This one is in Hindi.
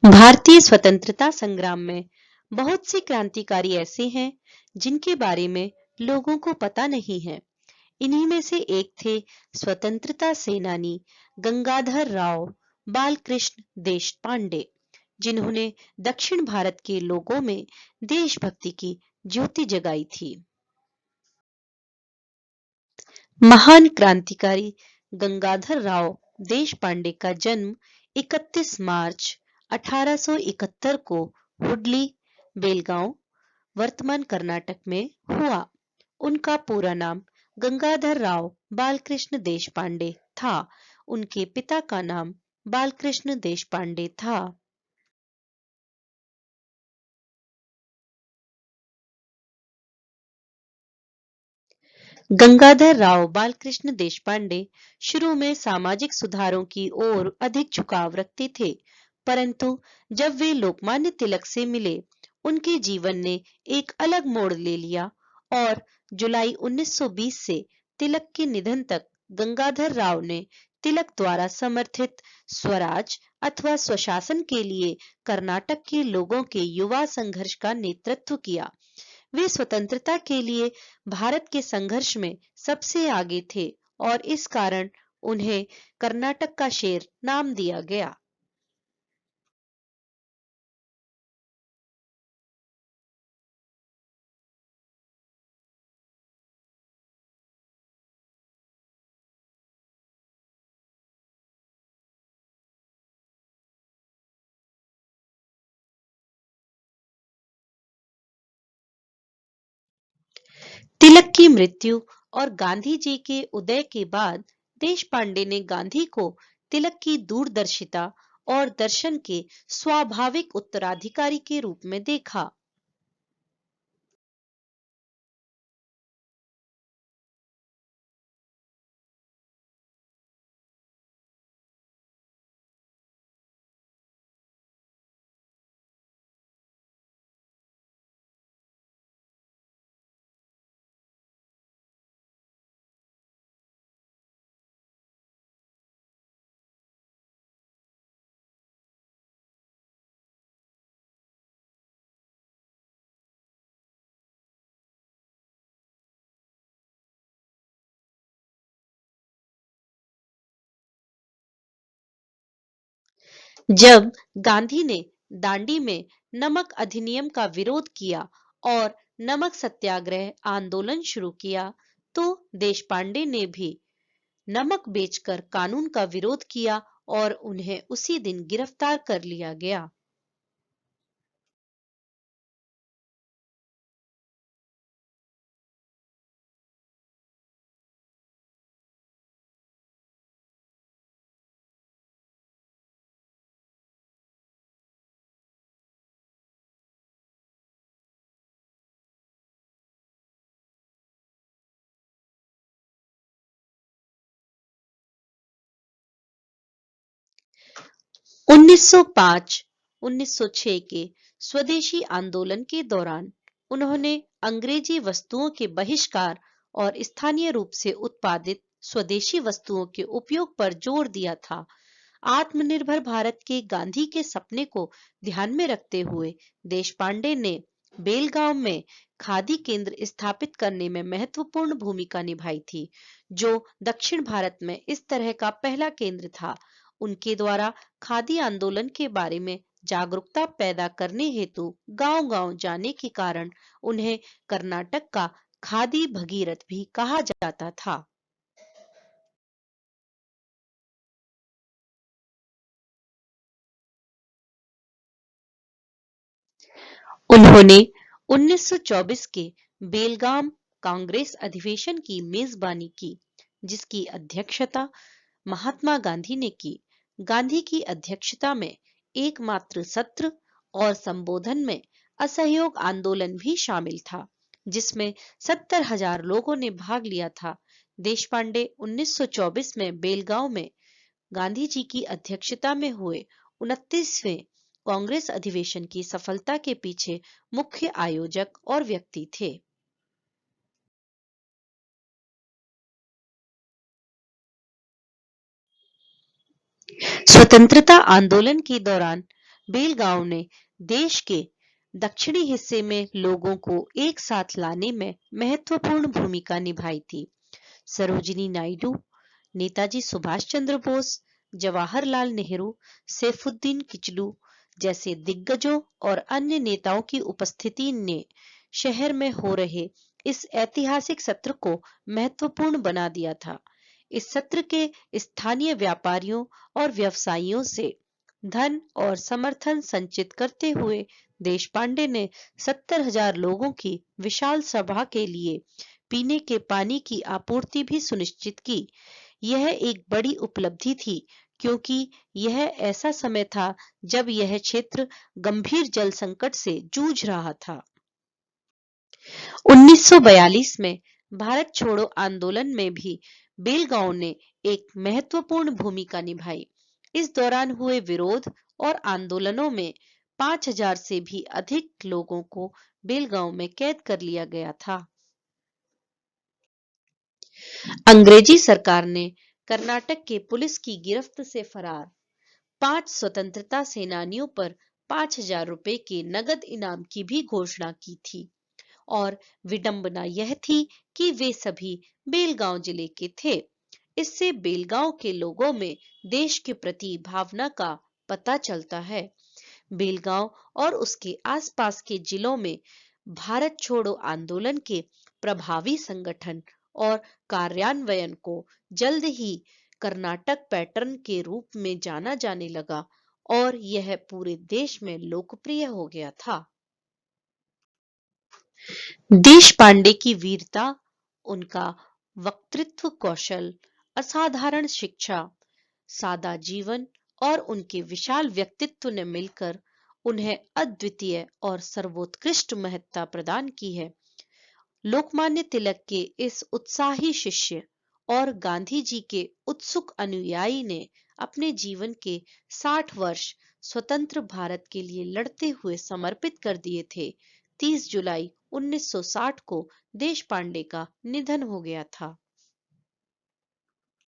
भारतीय स्वतंत्रता संग्राम में बहुत से क्रांतिकारी ऐसे हैं जिनके बारे में लोगों को पता नहीं है। इन्हीं में से एक थे स्वतंत्रता सेनानी गंगाधर राव बालकृष्ण देशपांडे, जिन्होंने दक्षिण भारत के लोगों में देशभक्ति की ज्योति जगाई थी। महान क्रांतिकारी गंगाधर राव देशपांडे का जन्म 31 मार्च 1871 को हुडली, बेलगांव, वर्तमान कर्नाटक में हुआ। उनका पूरा नाम गंगाधर राव बालकृष्ण देशपांडे था। उनके पिता का नाम बालकृष्ण देशपांडे था। गंगाधर राव बालकृष्ण देशपांडे शुरू में सामाजिक सुधारों की ओर अधिक झुकाव रखते थे, परंतु जब वे लोकमान्य तिलक से मिले, उनके जीवन ने एक अलग मोड़ ले लिया और जुलाई 1920 से तिलक के निधन तक गंगाधर राव ने तिलक द्वारा समर्थित स्वराज अथवा स्वशासन के लिए कर्नाटक के लोगों के युवा संघर्ष का नेतृत्व किया। वे स्वतंत्रता के लिए भारत के संघर्ष में सबसे आगे थे और इस कारण उन्हें कर्नाटक का शेर नाम दिया गया। तिलक की मृत्यु और गांधी जी के उदय के बाद देश पांडे ने गांधी को तिलक की दूरदर्शिता और दर्शन के स्वाभाविक उत्तराधिकारी के रूप में देखा। 'जब गांधी ने दांडी में नमक अधिनियम का विरोध किया और नमक सत्याग्रह आंदोलन शुरू किया, तो देशपांडे ने भी नमक बेचकर कानून का विरोध किया और उन्हें उसी दिन गिरफ्तार कर लिया गया। - 1905-1906 के स्वदेशी आंदोलन के दौरान उन्होंने अंग्रेजी वस्तुओं के बहिष्कार और स्थानीय रूप से उत्पादित स्वदेशी वस्तुओं के उपयोग पर जोर दिया था। आत्मनिर्भर भारत के गांधी के सपने को ध्यान में रखते हुए देशपांडे ने बेलगांव में खादी केंद्र स्थापित करने में महत्वपूर्ण भूमिका निभाई थी, जो दक्षिण भारत में इस तरह का पहला केंद्र था। उनके द्वारा खादी आंदोलन के बारे में जागरूकता पैदा करने हेतु गांव-गांव जाने के कारण उन्हें कर्नाटक का खादी भगीरथ भी कहा जाता था। उन्होंने 1924 के बेलगाम कांग्रेस अधिवेशन की मेजबानी की, जिसकी अध्यक्षता महात्मा गांधी ने की। गांधी की अध्यक्षता में एकमात्र सत्र और संबोधन में असहयोग आंदोलन भी शामिल था, जिसमें 70,000 लोगों ने भाग लिया था। देशपांडे 1924 में बेलगांव में गांधी जी की अध्यक्षता में हुए 29वें कांग्रेस अधिवेशन की सफलता के पीछे मुख्य आयोजक और व्यक्ति थे। स्वतंत्रता आंदोलन के दौरान बेलगांव ने देश के दक्षिणी हिस्से में लोगों को एक साथ लाने में महत्वपूर्ण भूमिका निभाई थी। सरोजिनी नायडू, नेताजी सुभाष चंद्र बोस, जवाहरलाल नेहरू, सैफुद्दीन किचलू जैसे दिग्गजों और अन्य नेताओं की उपस्थिति ने शहर में हो रहे इस ऐतिहासिक सत्र को महत्वपूर्ण बना दिया था। इस सत्र के स्थानीय व्यापारियों और व्यवसायियों से धन और समर्थन संचित करते हुए देशपांडे ने 70,000 लोगों की विशाल सभा के लिए पीने के पानी की आपूर्ति भी सुनिश्चित की। यह एक बड़ी उपलब्धि थी क्योंकि यह ऐसा समय था जब यह क्षेत्र गंभीर जल संकट से जूझ रहा था। 1942 में भारत छोड़ो आंदोलन में भी बेलगांव ने एक महत्वपूर्ण भूमिका निभाई। इस दौरान हुए विरोध और आंदोलनों में 5,000 से भी अधिक लोगों को बेलगांव में कैद कर लिया गया था। अंग्रेजी सरकार ने कर्नाटक के पुलिस की गिरफ्त से फरार 5 स्वतंत्रता सेनानियों पर 5,000 रुपए के नगद इनाम की भी घोषणा की थी और विडंबना यह थी कि वे सभी बेलगांव जिले के थे। इससे बेलगांव के लोगों में देश के प्रति भावना का पता चलता है। बेलगांव और उसके आसपास के जिलों में भारत छोड़ो आंदोलन के प्रभावी संगठन और कार्यान्वयन को जल्द ही कर्नाटक पैटर्न के रूप में जाना जाने लगा और यह पूरे देश में लोकप्रिय हो गया था। देशपांडे की वीरता, उनका वक्तृत्व कौशल, असाधारण शिक्षा, सादा जीवन और उनके विशाल व्यक्तित्व ने मिलकर उन्हें अद्वितीय और सर्वोत्कृष्ट महत्ता प्रदान की है। लोकमान्य तिलक के इस उत्साही शिष्य और गांधी जी के उत्सुक अनुयायी ने अपने जीवन के 60 वर्ष स्वतंत्र भारत के लिए लड़ते हुए समर्पित कर दिए थे। 30 जुलाई 1960 को देशपांडे का निधन हो गया था।